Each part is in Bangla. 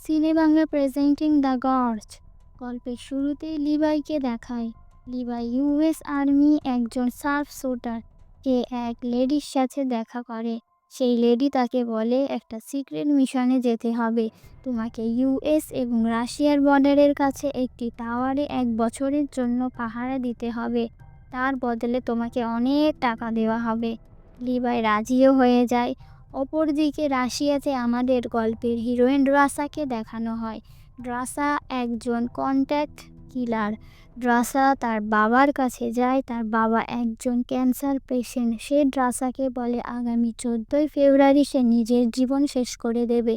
সিনে বাংলা প্রেজেন্টিং দ্য গর্জ গল্পের শুরুতেই লিভাইকে দেখায়। লিভাই ইউএস আর্মি একজন সার্ফ শুটার। কে এক লেডির সাথে দেখা করে। সেই লেডি তাকে বলে একটা সিক্রেট মিশনে যেতে হবে। তোমাকে ইউএস এবং রাশিয়ার বর্ডারের কাছে একটি টাওয়ারে 1 বছরের জন্য পাহারা দিতে হবে। তার বদলে তোমাকে অনেক টাকা দেওয়া হবে। লিভাই রাজিও হয়ে যায়। অপরদিকে রাশিয়াতে আমাদের গল্পের হিরোইন ড্রাসাকে দেখানো হয়। ড্রাসা একজন কন্ট্যাক্ট কিলার। ড্রাসা তার বাবার কাছে যায়। তার বাবা একজন ক্যান্সার পেশেন্ট। সে ড্রাসাকে বলে আগামী 14 ফেব্রুয়ারি সে নিজের জীবন শেষ করে দেবে,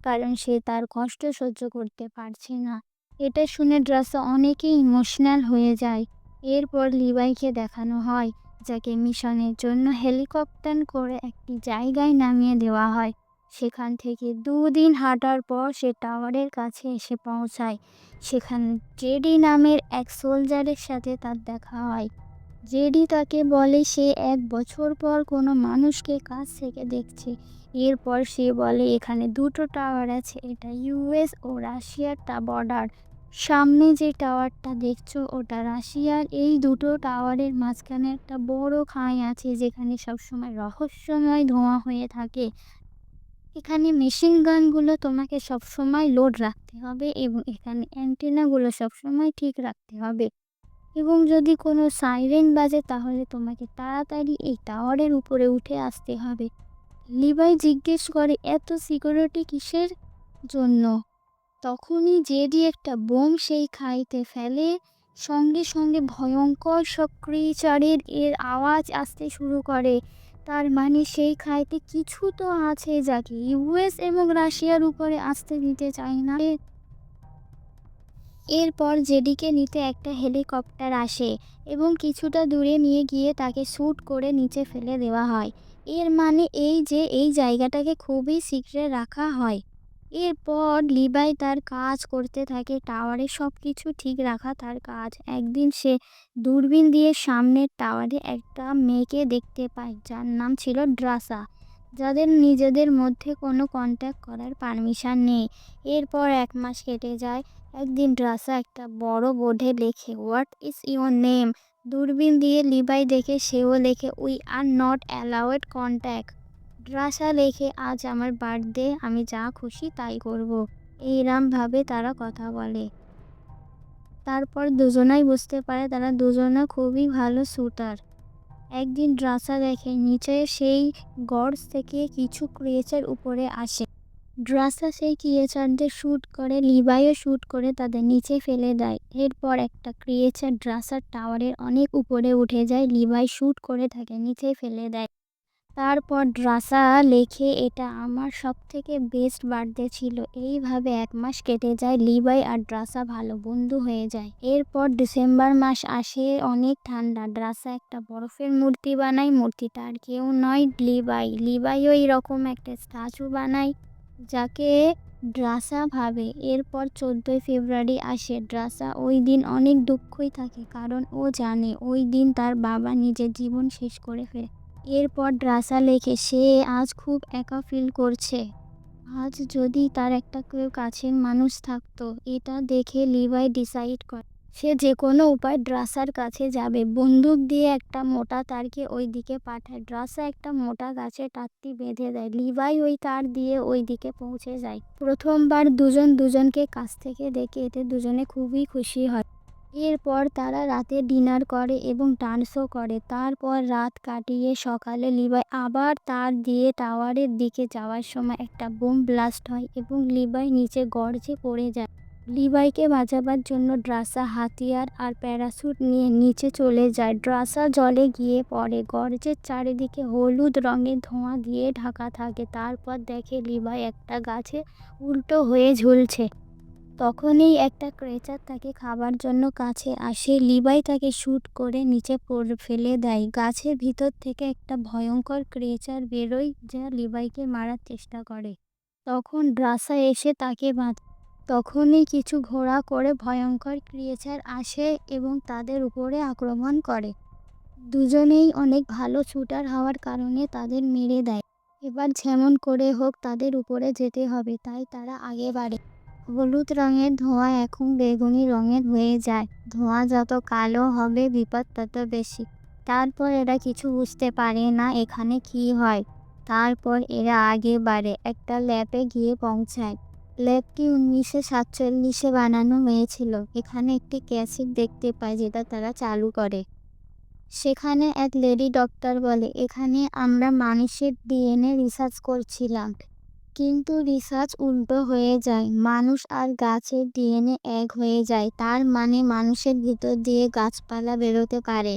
কারণ সে তার কষ্ট সহ্য করতে পারছে না। এটা শুনে ড্রাসা অনেকই ইমোশনাল হয়ে যায়। এরপর লিভাইকে দেখানো হয়, যাকে মিশনের জন্য হেলিকপ্টার করে একটি জায়গায় নামিয়ে দেওয়া হয়। সেখান থেকে 2 দিন হাঁটার পর সে টাওয়ারের কাছে এসে পৌঁছায়। সেখানে জেডি নামের এক সোলজারের সাথে তার দেখা হয়। জেডি তাকে বলে সে 1 বছর পর কোনো মানুষকে কাছ থেকে দেখছে। এরপর সে বলে এখানে দুটো টাওয়ার আছে, এটা ইউএস ও রাশিয়ার বর্ডার। সামনে যে টাওয়ারটা দেখছো ওটা রাশিয়ার। এই দুটো টাওয়ারের মাঝখানে একটা বড় খাঁই আছে, যেখানে সবসময় রহস্যময় ধোঁয়া হয়ে থাকে। এখানে মেশিন গানগুলো তোমাকে সবসময় লোড রাখতে হবে এবং এখানে অ্যান্টেনাগুলো সবসময় ঠিক রাখতে হবে। এবং যদি কোনো সাইরেন বাজে তাহলে তোমাকে তাড়াতাড়ি এই টাওয়ারের উপরে উঠে আসতে হবে। লিভাই জিজ্ঞেস করে এত সিকিউরিটি কিসের জন্য? তখনই জেডি একটা বোম সেই খাইতে ফেলে। সঙ্গে সঙ্গে ভয়ঙ্কর সব ক্রিচারের আওয়াজ আসতে শুরু করে। তার মানে সেই খাইতে কিছু তো আছে যাকে ইউএস এবং রাশিয়ার উপরে আসতে দিতে চায় না। এরপর জেডিকে নিতে একটা হেলিকপ্টার আসে এবং কিছুটা দূরে নিয়ে গিয়ে তাকে শ্যুট করে নিচে ফেলে দেওয়া হয়। এর মানে এই যে এই জায়গাটাকে খুবই সিক্রেট রাখা হয়। এরপর লিভাই তার কাজ করতে থাকে, টাওয়ারে সব কিছু ঠিক রাখা তার কাজ। একদিন সে দূরবীন দিয়ে সামনের টাওয়ারে একটা মেয়েকে দেখতে পায়, যার নাম ছিল ড্রাসা, যাদের নিজেদের মধ্যে কোনো কন্ট্যাক্ট করার পারমিশন নেই। এরপর 1 মাস কেটে যায়। একদিন ড্রাসা একটা বড় বোর্ডে লেখে, হোয়াট ইজ ইউর নেম? দূরবীন দিয়ে লিভাই দেখে, সেও লেখে, we are not allowed contact. ড্রাসা লেখে, আজ আমার বার্থডে, আমি যা খুশি তাই করব। এইরমভাবে তারা কথা বলে। তারপর দুজনাই বুঝতে পারে তারা দুজনা খুবই ভালো শুটার। একদিন ড্রাসা দেখে নিচে সেই গর্জ থেকে কিছু ক্রিয়েচার উপরে আসে। ড্রাসা সেই ক্রিয়েচারদের শ্যুট করে, লিভাইও শ্যুট করে তাদের নিচে ফেলে দেয়। এরপর একটা ক্রিয়েচার ড্রাসার টাওয়ারের অনেক উপরে উঠে যায়। লিভাই শ্যুট করে তাকে নিচে ফেলে দেয়। তারপর ড্রাসা লেখে, এটা আমার সবথেকে বেস্ট বার্থডে ছিল। এইভাবে 1 মাস কেটে যায়। লিভাই আর ড্রাসা ভালো বন্ধু হয়ে যায়। এরপর ডিসেম্বর মাস আসে, অনেক ঠান্ডা। ড্রাসা একটা বরফের মূর্তি বানায়। মূর্তিটা আর কেউ নয়, লিভাই। লিভাইও এইরকম একটা স্ট্যাচু বানায়, যাকে ড্রাসা ভাবে। এরপর 14 ফেব্রুয়ারি আসে। ড্রাসা ওই দিন অনেক দুঃখই থাকে, কারণ ও জানে ওই দিন তার বাবা নিজের জীবন শেষ করে ফেলে। এরপর ড্রাসা লেখে সে আজ খুব একা ফিল করছে। আজ যদি তার একটা কেউ কাছের মানুষ থাকতো। এটা দেখে লিভাই ডিসাইড করে সে যে কোনো উপায় ড্রাসার কাছে যাবে। বন্দুক দিয়ে একটা মোটা তারকে ওই দিকে পাঠায়। ড্রাসা একটা মোটা গাছের টাটটি বেঁধে দেয়। লিভাই ওই তার দিয়ে ওই দিকে পৌঁছে যায়। প্রথমবার দুজন দুজনকে কাছ থেকে দেখে এতে দুজনে খুবই খুশি হয়। এরপর তারা রাতে ডিনার করে এবং ডান্সও করে। তারপর রাত কাটিয়ে সকালে লিভাই আবার তার দিয়ে টাওয়ারের দিকে যাওয়ার সময় একটা বোম ব্লাস্ট হয় এবং লিভাই নিচে গর্জে পড়ে যায়। লিভাইকে বাঁচাবার জন্য ড্রাসা হাতিয়ার আর প্যারাশুট নিয়ে নিচে চলে যায়। ড্রাসা জলে গিয়ে পড়ে। গর্জের চারিদিকে হলুদ রঙের ধোঁয়া দিয়ে ঢাকা থাকে। তারপর দেখে লিভাই একটা গাছে উল্টো হয়ে ঝুলছে। তখনই একটা ক্রেচার তাকে খাবার জন্য কাছে আসে। লিভাই তাকে শ্যুট করে নিচে ফেলে দেয়। গাছের ভিতর থেকে একটা ভয়ঙ্কর ক্রেচার বেরোয়, যা লিভাইকে মারার চেষ্টা করে। তখন ড্রাসা এসে তাকে তখনই কিছু ঘোড়া করে ভয়ঙ্কর ক্রিয়েচার আসে এবং তাদের উপরে আক্রমণ করে। দুজনেই অনেক ভালো শুটার হওয়ার কারণে তাদের মেরে দেয়। এবার যেমন করে হোক তাদের উপরে যেতে হবে, তাই তারা আগে বাড়ে। হলুদ রঙের ধোঁয়া এখন বেগুনি রঙের হয়ে যায়। ধোঁয়া যত কালো হবে বিপদ তত বেশি। তারপর এরা কিছু বুঝতে পারে না এখানে কি হয়। তারপর এরা আগে বাড়ে, একটা ল্যাবে গিয়ে পৌঁছায়। ল্যাবটি 1947-এ বানানো হয়েছিল। এখানে একটি ক্যাসেট দেখতে পায় যেটা তারা চালু করে। সেখানে এক লেডি ডক্টর বলে, এখানে আমরা মানুষের ডিএনএ রিসার্চ করছিলাম, কিন্তু রিসার্চ উল্টো হয়ে যায়। মানুষ আর গাছের ডিএনএ এক হয়ে যায়। তার মানে মানুষের ভিতর দিয়ে গাছপালা বেরোতে পারে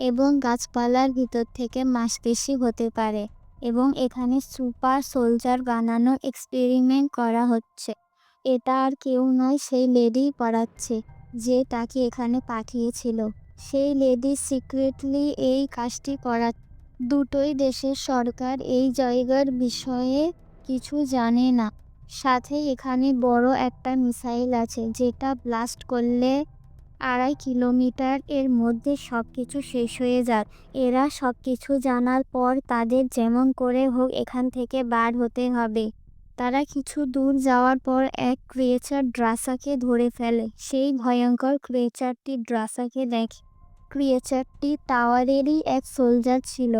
এবং গাছপালার ভিতর থেকে মাংসপেশি হতে পারে এবং এখানে সুপার সোলজার বানানোর এক্সপেরিমেন্ট করা হচ্ছে। এটা আর কেউ নয়, সেই লেডিই পড়াচ্ছে যে তাকে এখানে পাঠিয়েছিল। সেই লেডি সিক্রেটলি এই কাজটি করা। দুটোই দেশের সরকার এই জায়গার বিষয়ে কিছু জানে না। সাথে এখানে বড় একটা মিসাইল আছে যেটা ব্লাস্ট করলে 2.5 কিলোমিটার এর মধ্যে সব কিছু শেষ হয়ে যায়। এরা সব কিছু জানার পর তাদের যেমন করে হোক এখান থেকে বার হতে হবে। তারা কিছু দূর যাওয়ার পর এক ক্রিয়েচার ড্রাসাকে ধরে ফেলে। সেই ভয়ঙ্কর ক্রিয়েচারটি ড্রাসাকে দেখে। ক্রিয়েচারটি টাওয়ারেরই এক সোলজার ছিল।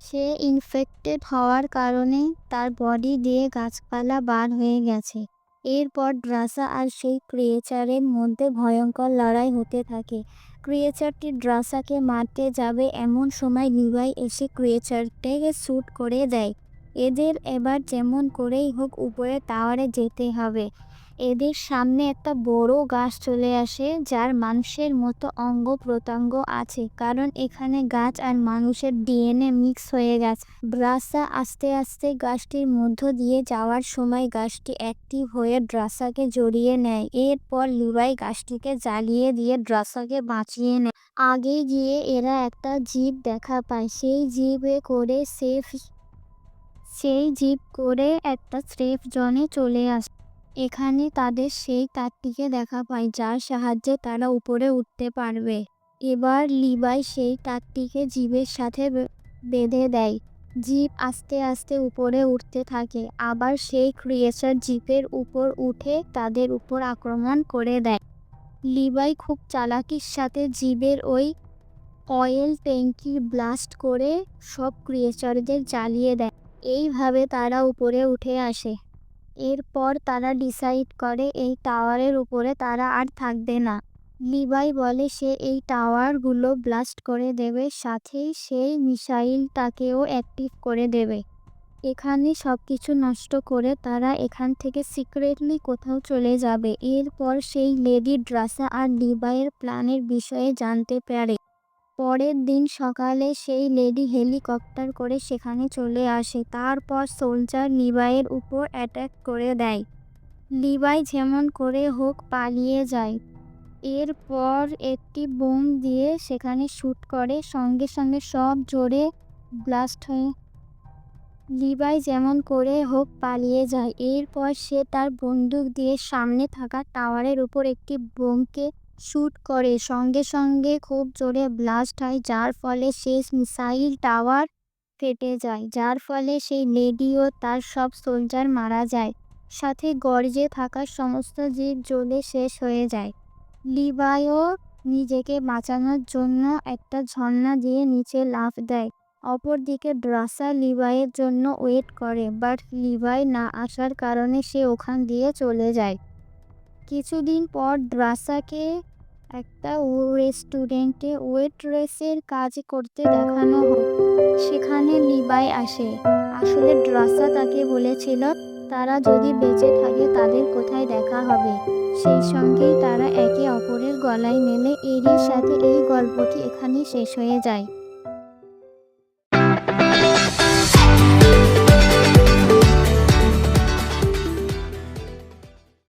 সে ইনফেক্টেড হওয়ার কারণে তার বডি দিয়ে গাছপালা বার হয়ে গেছে। এরপর ড্রাসা আর সেই ক্রিয়েচারের মধ্যে ভয়ঙ্কর লড়াই হতে থাকে। ক্রিয়েচারটি ড্রাসাকে মারতে যাবে এমন সময় লিভাই এসে ক্রিয়েচারটাকে শ্যুট করে দেয়। এদের এবার যেমন করেই হোক উপরে টাওয়ারে যেতে হবে। এদের সামনে একটা বড় গাছ চলে আসে যার মানুষের মতো অঙ্গ প্রত্যঙ্গ আছে, কারণ এখানে গাছ আর মানুষের ডিএনএ মিক্স হয়ে গেছে। ড্রাসা আস্তে আস্তে গাছটির মধ্য দিয়ে যাওয়ার সময় গাছটি অ্যাক্টিভ হয়ে ড্রাসাকে জড়িয়ে নেয়। এরপর লিভাই গাছটিকে জ্বালিয়ে দিয়ে ড্রাসাকে বাঁচিয়ে নেয়। আগে গিয়ে এরা একটা জিপ দেখা পায়। সেই জিপ করে একটা সেফ জোনে চলে আসে। এখানে তাদের সেই তারটিকে দেখা পায় যার সাহায্যে তারা উপরে উঠতে পারবে। এবার লিভাই সেই তারটিকে জিপের সাথে বেঁধে দেয়। জিপ আস্তে আস্তে উপরে উঠতে থাকে। আবার সেই ক্রিয়েচার জিপের উপর উঠে তাদের উপর আক্রমণ করে দেয়। লিভাই খুব চালাকির সাথে জিপের ওই অয়েল ট্যাঙ্কি ব্লাস্ট করে সব ক্রিয়েচারদের জ্বালিয়ে দেয়। এইভাবে তারা উপরে উঠে আসে। এরপর তারা ডিসাইড করে এই টাওয়ারের উপরে তারা আর থাকবে না। লিভাই বলে সে এই টাওয়ারগুলো ব্লাস্ট করে দেবে, সাথেই সেই মিসাইলটাকেও অ্যাক্টিভ করে দেবে। এখানে সব কিছু নষ্ট করে তারা এখান থেকে সিক্রেটলি কোথাও চলে যাবে। এরপর সেই লেডি ড্রাসা আর লিভাইয়ের প্ল্যানের বিষয়ে জানতে পারে। পরের দিন সকালে সেই লেডি হেলিকপ্টার করে সেখানে চলে আসে। তারপর সোলজার লিভাইয়ের উপর অ্যাটাক করে দেয়। লিভাই যেমন করে হোক পালিয়ে যায়। এরপর একটি বোম দিয়ে সেখানে শ্যুট করে, সঙ্গে সঙ্গে সব জোরে ব্লাস্ট হয়ে লিভাই যেমন করে হোক পালিয়ে যায়। এরপর সে তার বন্দুক দিয়ে সামনে থাকা টাওয়ারের উপর একটি বোমকে শ্যুট করে, সঙ্গে সঙ্গে খুব জোরে ব্লাস্ট হয় যার ফলে শেষ মিসাইল টাওয়ার ফেটে যায়, যার ফলে সেই লেডি ও তার সব সোলজার মারা যায়। সাথে গর্জে থাকা সমস্ত জীব জ্বলে শেষ হয়ে যায়। লিভাইও নিজেকে বাঁচানোর জন্য একটা ঝর্ণা দিয়ে নিচে লাফ দেয়। অপরদিকে ড্রাসা লিভাইয়ের জন্য ওয়েট করে, বাট লিভাই না আসার কারণে সে ওখান দিয়ে চলে যায়। কিছুদিন পর ড্রাসাকে একটা রেস্টুরেন্টে ওয়েট্রেসের কাজ করতে দেখানো হয়। সেখানে লিভাই আসে। আসলে ড্রাসা তাকে বলেছিল তারা যদি বেঁচে থাকে তাদের কোথায় দেখা হবে। সেই সঙ্গেই তারা একে অপরের গলায় মেলে। এরই সাথে এই গল্পটি এখানেই শেষ হয়ে যায়।